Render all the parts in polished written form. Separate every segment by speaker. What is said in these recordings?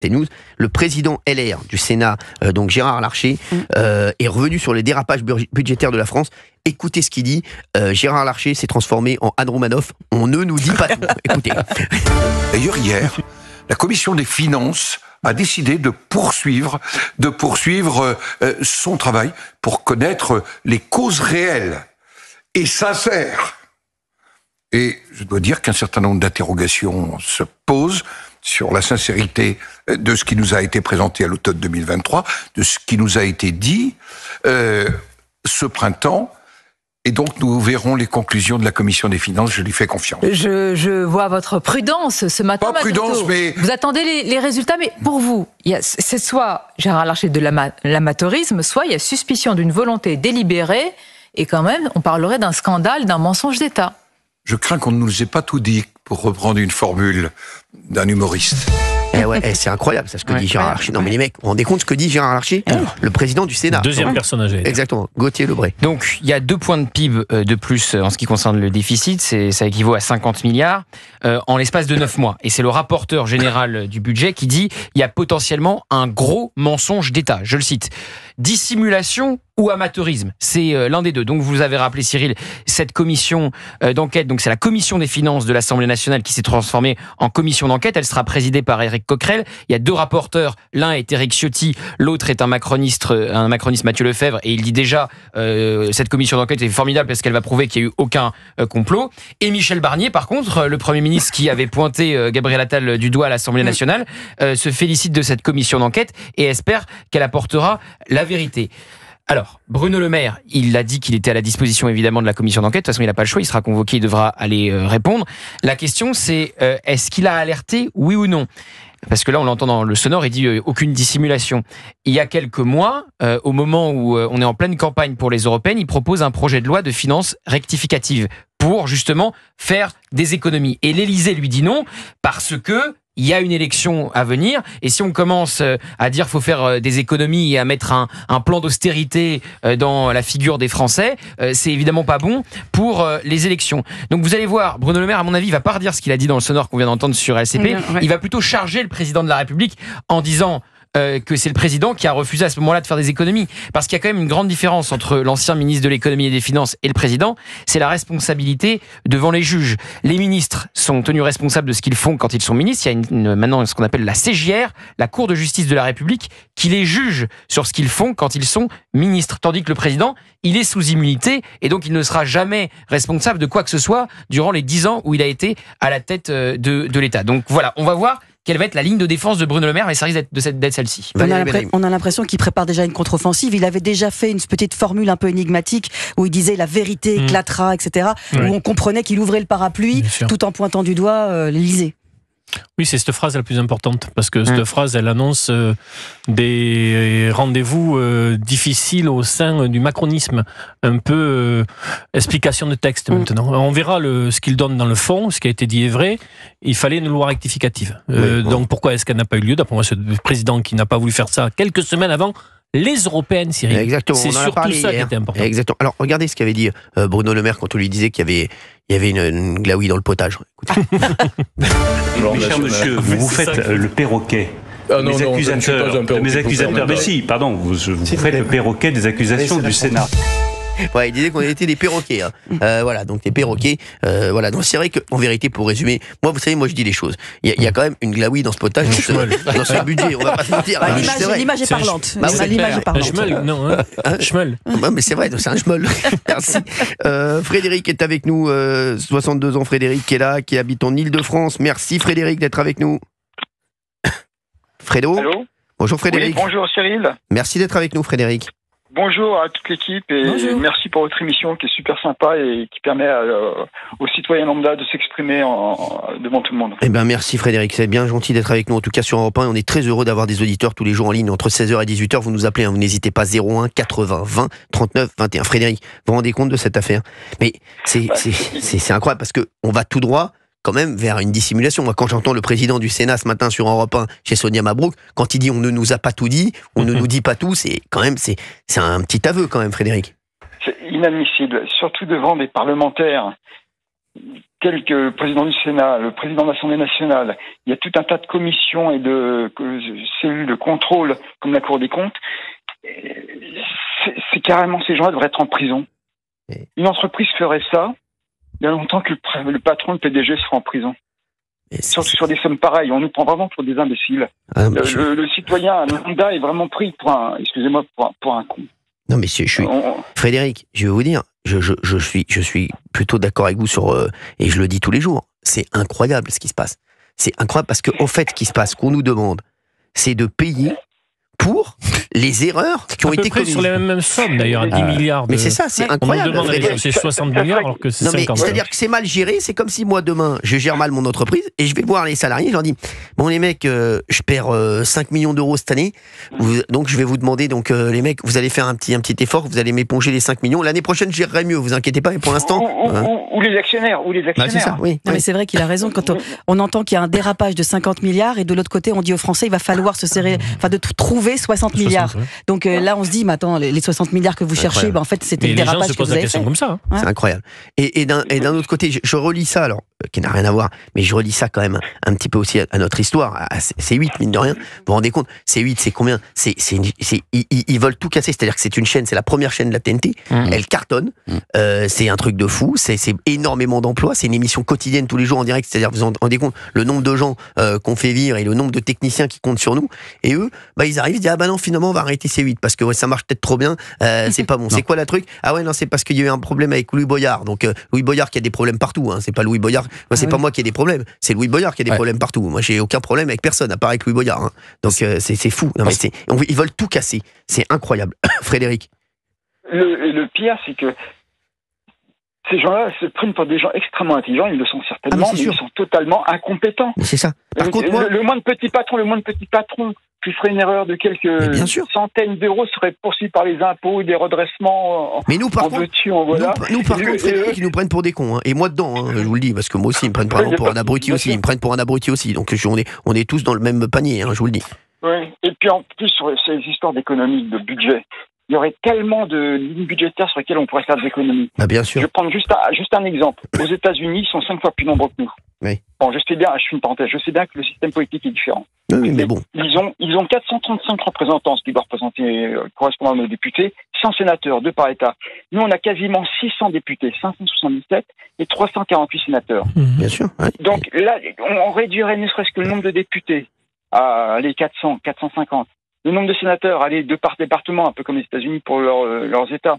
Speaker 1: CNews, le président LR du Sénat, donc Gérard Larcher, est revenu sur les dérapages budgétaires de la France. Écoutez ce qu'il dit. Gérard Larcher s'est transformé en Anne Romanoff. On ne nous dit pas tout. Écoutez.
Speaker 2: D'ailleurs, hier, la commission des finances a décidé de poursuivre son travail pour connaître les causes réelles et sincères. Et je dois dire qu'un certain nombre d'interrogations se posent sur la sincérité de ce qui nous a été présenté à l'automne 2023, de ce qui nous a été dit ce printemps. Et donc, nous verrons les conclusions de la Commission des finances. Je lui fais confiance.
Speaker 3: Je vois votre prudence ce matin.
Speaker 2: Pas prudence, mais...
Speaker 3: Vous attendez les résultats, mais pour vous, c'est soit Gérard Larcher de l'amateurisme, soit il y a suspicion d'une volonté délibérée, et quand même, on parlerait d'un scandale, d'un mensonge d'État.
Speaker 2: Je crains qu'on ne nous ait pas tout dit, pour reprendre une formule d'un humoriste.
Speaker 1: C'est incroyable, ça, ce que dit Gérard Larcher. Non, mais les mecs, vous vous rendez compte ce que dit Gérard Larcher, le président du Sénat.
Speaker 4: Deuxième personnage.
Speaker 1: Exactement, Gauthier Lebray.
Speaker 5: Donc, il y a 2 points de PIB de plus en ce qui concerne le déficit. Ça équivaut à 50 milliards en l'espace de 9 mois. Et c'est le rapporteur général du budget qui dit il y a potentiellement un gros mensonge d'État. Je le cite. Dissimulation ou amateurisme, c'est l'un des deux. Donc vous avez rappelé, Cyril, cette commission d'enquête, donc c'est la commission des finances de l'Assemblée nationale qui s'est transformée en commission d'enquête. Elle sera présidée par Éric Coquerel. Il y a 2 rapporteurs, l'un est Éric Ciotti, l'autre est un macroniste Mathieu Lefebvre, et il dit déjà cette commission d'enquête est formidable parce qu'elle va prouver qu'il n'y a eu aucun complot. Et Michel Barnier, par contre, le Premier ministre qui avait pointé Gabriel Attal du doigt à l'Assemblée nationale, se félicite de cette commission d'enquête et espère qu'elle apportera la vérité. Alors, Bruno Le Maire, il a dit qu'il était à la disposition évidemment de la commission d'enquête. De toute façon, il n'a pas le choix, il sera convoqué, il devra aller répondre. La question, c'est est-ce qu'il a alerté, oui ou non ? Parce que là, on l'entend dans le sonore, il dit aucune dissimulation. Il y a quelques mois, au moment où on est en pleine campagne pour les européennes, il propose un projet de loi de finances rectificative pour justement faire des économies. Et l'Élysée lui dit non, parce que il y a une élection à venir, et si on commence à dire qu'il faut faire des économies et à mettre un plan d'austérité dans la figure des Français, c'est évidemment pas bon pour les élections. Donc vous allez voir, Bruno Le Maire, à mon avis, il va pas redire ce qu'il a dit dans le sonore qu'on vient d'entendre sur LCP, il va plutôt charger le président de la République en disant que c'est le président qui a refusé à ce moment-là de faire des économies. Parce qu'il y a quand même une grande différence entre l'ancien ministre de l'économie et des finances et le président, c'est la responsabilité devant les juges. Les ministres sont tenus responsables de ce qu'ils font quand ils sont ministres. Il y a maintenant ce qu'on appelle la CJR, la Cour de justice de la République, qui les juge sur ce qu'ils font quand ils sont ministres. Tandis que le président, il est sous immunité et donc il ne sera jamais responsable de quoi que ce soit durant les 10 ans où il a été à la tête de l'État. Donc voilà, on va voir quelle va être la ligne de défense de Bruno Le Maire, mais ça risque d'être celle-ci.
Speaker 6: On a l'impression qu'il prépare déjà une contre-offensive. Il avait déjà fait une petite formule un peu énigmatique où il disait la vérité éclatera, etc. Où on comprenait qu'il ouvrait le parapluie tout en pointant du doigt l'Élysée.
Speaker 4: Oui, c'est cette phrase la plus importante, parce que cette phrase, elle annonce des rendez-vous difficiles au sein du macronisme, un peu explication de texte maintenant. On verra ce qu'il donne dans le fond, ce qui a été dit est vrai, il fallait une loi rectificative. Donc pourquoi est-ce qu'elle n'a pas eu lieu ? D'après moi, c'est le président qui n'a pas voulu faire ça quelques semaines avant les européennes, Cyril.
Speaker 1: Exactement.
Speaker 4: C'est surtout ça qui était important.
Speaker 1: Exactement. Alors, regardez ce qu'avait dit Bruno Le Maire quand on lui disait qu'il y avait une glaouille dans le potage.
Speaker 7: Alors, cher monsieur, vous faites le perroquet. Mes accusateurs. Mais si, pardon, vous faites le perroquet des accusations du Sénat.
Speaker 1: Ouais, il disait qu'on était des perroquets. Voilà, donc des perroquets. Voilà, donc c'est vrai qu'en vérité, pour résumer, moi, vous savez, moi je dis les choses. Il y a quand même une glaouille dans ce potage, dans ce budget. On va pas se mentir.
Speaker 6: L'image est parlante.
Speaker 4: L'image est parlante. Schmeul, non, Schmeul.
Speaker 1: Mais c'est vrai, c'est un schmeul. Merci. Frédéric est avec nous. 62 ans, Frédéric qui est là, qui habite en Île-de-France. Merci Frédéric d'être avec nous. Fredo.
Speaker 8: Allô.
Speaker 1: Bonjour Frédéric.
Speaker 8: Oui, bonjour Cyril.
Speaker 1: Merci d'être avec nous Frédéric.
Speaker 8: Bonjour à toute l'équipe et merci pour votre émission qui est super sympa et qui permet aux citoyens lambda de s'exprimer devant tout le monde.
Speaker 1: Eh ben merci Frédéric, c'est bien gentil d'être avec nous en tout cas sur Europe 1 et on est très heureux d'avoir des auditeurs tous les jours en ligne entre 16h et 18h. Vous nous appelez, vous n'hésitez pas, 01 80 20 39 21. Frédéric, vous vous rendez compte de cette affaire ? Mais c'est incroyable parce que on va tout droit quand même vers une dissimulation. Moi, quand j'entends le président du Sénat ce matin sur Europe 1 chez Sonia Mabrouk, quand il dit on ne nous a pas tout dit, on ne nous dit pas tout, c'est quand même c'est un petit aveu quand même, Frédéric.
Speaker 8: C'est inadmissible, surtout devant des parlementaires tels que le président du Sénat, le président de l'Assemblée nationale, il y a tout un tas de commissions et de cellules de contrôle, comme la Cour des comptes. C'est carrément, ces gens-là devraient être en prison. Une entreprise ferait ça, il y a longtemps que le patron, le PDG, sera en prison. Surtout sur des sommes pareilles, on nous prend vraiment pour des imbéciles. Le citoyen lambda est vraiment pris pour un con.
Speaker 1: Non mais Frédéric, je vais vous dire, je suis plutôt d'accord avec vous sur et je le dis tous les jours, c'est incroyable ce qui se passe. C'est incroyable parce que en fait, ce qui se passe, qu'on nous demande, c'est de payer pour les erreurs qui ont été commises.
Speaker 4: Sur les mêmes sommes d'ailleurs, à 10 milliards.
Speaker 1: Mais c'est ça, c'est incroyable.
Speaker 4: On nous demande c'est 60 milliards alors que c'est 50.
Speaker 1: C'est-à-dire que c'est mal géré, c'est comme si moi demain, je gère mal mon entreprise et je vais voir les salariés, je leur dis, bon les mecs, je perds 5 millions d'euros cette année, donc je vais vous demander, donc les mecs, vous allez faire un petit effort, vous allez m'éponger les 5 millions, l'année prochaine je gérerai mieux, vous inquiétez pas, mais pour l'instant...
Speaker 8: Ou les actionnaires,
Speaker 1: Bah, c'est ça, oui.
Speaker 6: Non, mais c'est vrai qu'il a raison, quand on entend qu'il y a un dérapage de 50 milliards et de l'autre côté on dit aux Français, il va falloir se serrer, enfin de trouver 60 milliards. Donc là, on se dit, mais attends, les 60 milliards que vous cherchez, en fait, c'était le dérapage que vous avez fait.
Speaker 4: Comme ça.
Speaker 1: C'est incroyable. Et d'un autre côté, je relis ça, alors, qui n'a rien à voir, mais je relis ça quand même un petit peu aussi à notre histoire, à C8, mine de rien. Vous vous rendez compte, C8, c'est combien? Ils veulent tout casser, c'est-à-dire que c'est une chaîne, c'est la première chaîne de la TNT, elle cartonne, c'est un truc de fou, c'est énormément d'emplois, c'est une émission quotidienne tous les jours en direct, c'est-à-dire, vous vous rendez compte, le nombre de gens qu'on fait vivre et le nombre de techniciens qui comptent sur nous, et eux, ils arrivent, ils disent, ah bah non, finalement, on va arrêter C8 parce que ça marche peut-être trop bien, c'est pas bon. C'est quoi la truc? Ah ouais, non, c'est parce qu'il y a eu un problème avec Louis Boyard. Donc Louis Boyard qui a des problèmes partout, hein. C'est pas Louis Boyard, c'est pas moi qui ai des problèmes, c'est Louis Boyard qui a des problèmes partout. Moi, j'ai aucun problème avec personne, à part avec Louis Boyard, hein. Donc c'est fou. Non, mais ils veulent tout casser. C'est incroyable. Frédéric.
Speaker 8: Le pire, c'est que ces gens-là se prennent pour des gens extrêmement intelligents, ils le sont certainement, mais ils sont totalement incompétents.
Speaker 1: C'est ça. Par contre, moi...
Speaker 8: le moindre petit patron qui ferait une erreur de quelques centaines d'euros serait poursuivi par les impôts, des redressements.
Speaker 1: Mais nous, par contre, Frédéric, ils nous prennent pour des cons, hein. Et moi dedans, hein, je vous le dis, parce que moi aussi, ils me prennent pour un abruti aussi. Ils me prennent pour un abruti aussi. Donc on est tous dans le même panier, hein, je vous le dis.
Speaker 8: Oui. Et puis en plus, sur ces histoires d'économie, de budget, il y aurait tellement de lignes budgétaires sur lesquelles on pourrait faire des économies.
Speaker 1: Bah, bien sûr.
Speaker 8: Je vais prendre juste un exemple. Aux États-Unis, ils sont 5 fois plus nombreux que nous.
Speaker 1: Oui.
Speaker 8: Bon, je fais une parenthèse, je sais bien que le système politique est différent.
Speaker 1: Oui, mais bon.
Speaker 8: Ils ont 435 représentants, ce qui doit représenter, correspondant à nos députés, 100 sénateurs, 2 par État. Nous, on a quasiment 600 députés, 577 et 348 sénateurs.
Speaker 1: Bien sûr. Ouais.
Speaker 8: Donc là, on réduirait ne serait-ce que le nombre de députés à les 400, 450. Le nombre de sénateurs, allez, 2 par département, un peu comme les États-Unis pour leurs États.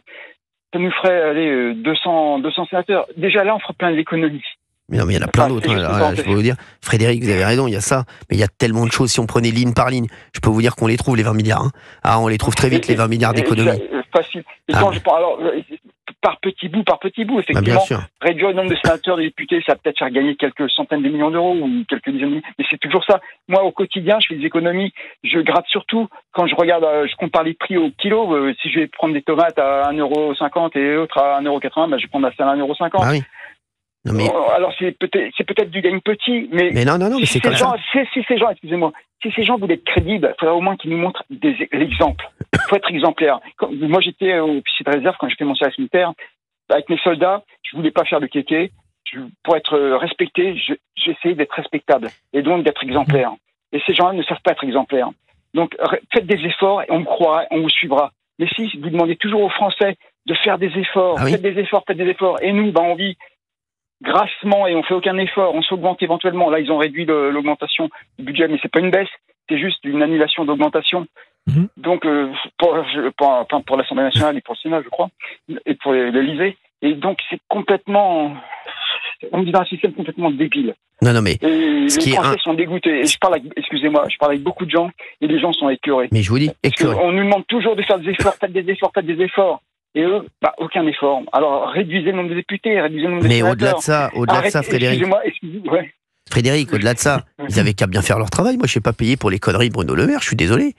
Speaker 8: Ça nous ferait, 200 sénateurs. Déjà là, on ferait plein d'économies.
Speaker 1: Mais non, mais il y en a plein d'autres. Hein, je peux vous dire, Frédéric, vous avez raison, il y a ça. Mais il y a tellement de choses. Si on prenait ligne par ligne, je peux vous dire qu'on les trouve, les 20 milliards. Hein. Ah, on les trouve très vite, les 20 milliards d'économies.
Speaker 8: Facile. Et quand je prends, alors, par petit bout, effectivement, réduire le nombre de sénateurs, de députés, ça va peut-être faire gagner quelques centaines de millions d'euros ou quelques dizaines de millions. Mais c'est toujours ça. Moi, au quotidien, je fais des économies. Je gratte surtout quand je regarde, je compare les prix au kilo. Si je vais prendre des tomates à 1,50 € et l'autre à 1,80 €, je vais prendre celle à 1,50 €.
Speaker 1: Ah oui. Non, mais...
Speaker 8: Alors c'est peut-être du gain petit, mais
Speaker 1: non, mais c'est comme ça.
Speaker 8: Si ces gens voulaient être crédibles, il faudrait au moins qu'ils nous montrent l'exemple. Il faut être exemplaire. Moi, j'étais au officier de réserve quand j'ai fait mon service militaire. Avec mes soldats, je voulais pas faire de kéké. Pour être respecté, j'essayais d'être respectable et donc d'être exemplaire. Et ces gens-là ne savent pas être exemplaires. Donc faites des efforts et on me croira, on vous suivra. Mais si vous demandez toujours aux Français de faire des efforts, faites des efforts, et nous, on vit grassement et on fait aucun effort, on s'augmente éventuellement. Là, ils ont réduit l'augmentation du budget, mais c'est pas une baisse, c'est juste une annulation d'augmentation. Donc, pour l'Assemblée nationale et pour le Sénat, je crois, et pour l'Élysée. Et donc, c'est complètement... On vit dans un système complètement débile.
Speaker 1: Non, mais...
Speaker 8: Et les Français sont dégoûtés. Et je parle avec beaucoup de gens, et les gens sont écœurés.
Speaker 1: Mais je vous dis, écœurés.
Speaker 8: On nous demande toujours de faire des efforts, faites des efforts. Et eux, aucun effort. Alors, réduisez le nombre de députés, réduisez le nombre de sénateurs.
Speaker 1: Mais au-delà de ça, Frédéric.
Speaker 8: Excusez-moi.
Speaker 1: Frédéric, au-delà de ça, ils avaient qu'à bien faire leur travail. Moi, je ne suis pas payé pour les conneries de Bruno Le Maire, je suis désolé.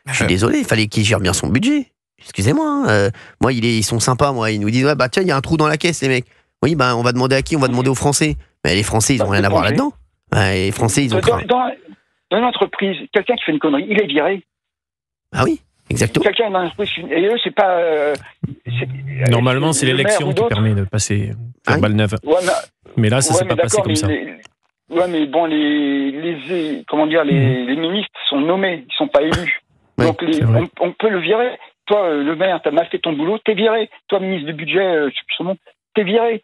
Speaker 1: Il fallait qu'il gère bien son budget. Excusez-moi. Moi, ils sont sympas, moi. Ils nous disent, tiens, il y a un trou dans la caisse, les mecs. Oui, on va demander à qui? On va demander aux Français. Mais les Français, ils n'ont rien à voir là-dedans. Les Français, ils ont...
Speaker 8: Dans une entreprise, quelqu'un qui fait une connerie, il est viré.
Speaker 1: Ah oui. Exactement.
Speaker 8: Quelqu'un dans et eux, c'est pas.
Speaker 4: Normalement, c'est l'élection qui permet de passer la balle neuve.
Speaker 8: Ouais,
Speaker 4: mais là, ça s'est pas passé comme ça.
Speaker 8: Ouais, mais bon, comment dire, les ministres sont nommés, ils sont pas élus.
Speaker 1: Ouais,
Speaker 8: donc on peut le virer. Toi, le maire, t'as mal fait ton boulot, t'es viré. Toi, ministre du budget, je sais plus son nom, t'es viré.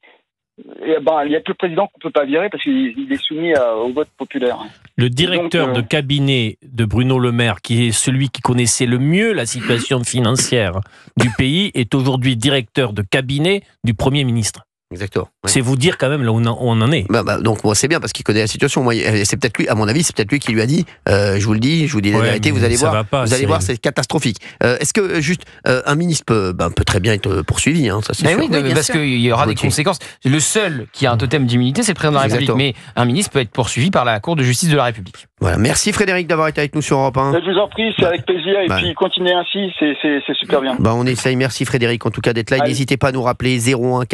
Speaker 8: Et il y a que le président qu'on peut pas virer parce qu'il est soumis au vote populaire.
Speaker 4: Le directeur de cabinet de Bruno Le Maire, qui est celui qui connaissait le mieux la situation financière du pays, est aujourd'hui directeur de cabinet du Premier ministre.
Speaker 1: Exactement. Ouais.
Speaker 4: C'est vous dire quand même là où on en est.
Speaker 1: Donc c'est bien parce qu'il connaît la situation. Moi, c'est peut-être lui, à mon avis, c'est peut-être lui qui lui a dit je vous dis la vérité, vous allez voir. Vous allez voir, c'est catastrophique. Est-ce que juste un ministre peut très bien être poursuivi, hein, ça c'est sûr.
Speaker 5: Oui, parce qu'il y aura des conséquences. Le seul qui a un totem d'immunité, c'est le président de la République. Mais un ministre peut être poursuivi par la Cour de justice de la République.
Speaker 1: Voilà. Merci Frédéric d'avoir été avec nous sur Europe 1.
Speaker 8: Je vous en prie, c'est avec plaisir. Et puis continuez ainsi, c'est super bien.
Speaker 1: On essaye. Merci Frédéric en tout cas d'être là. N'hésitez pas à nous rappeler 01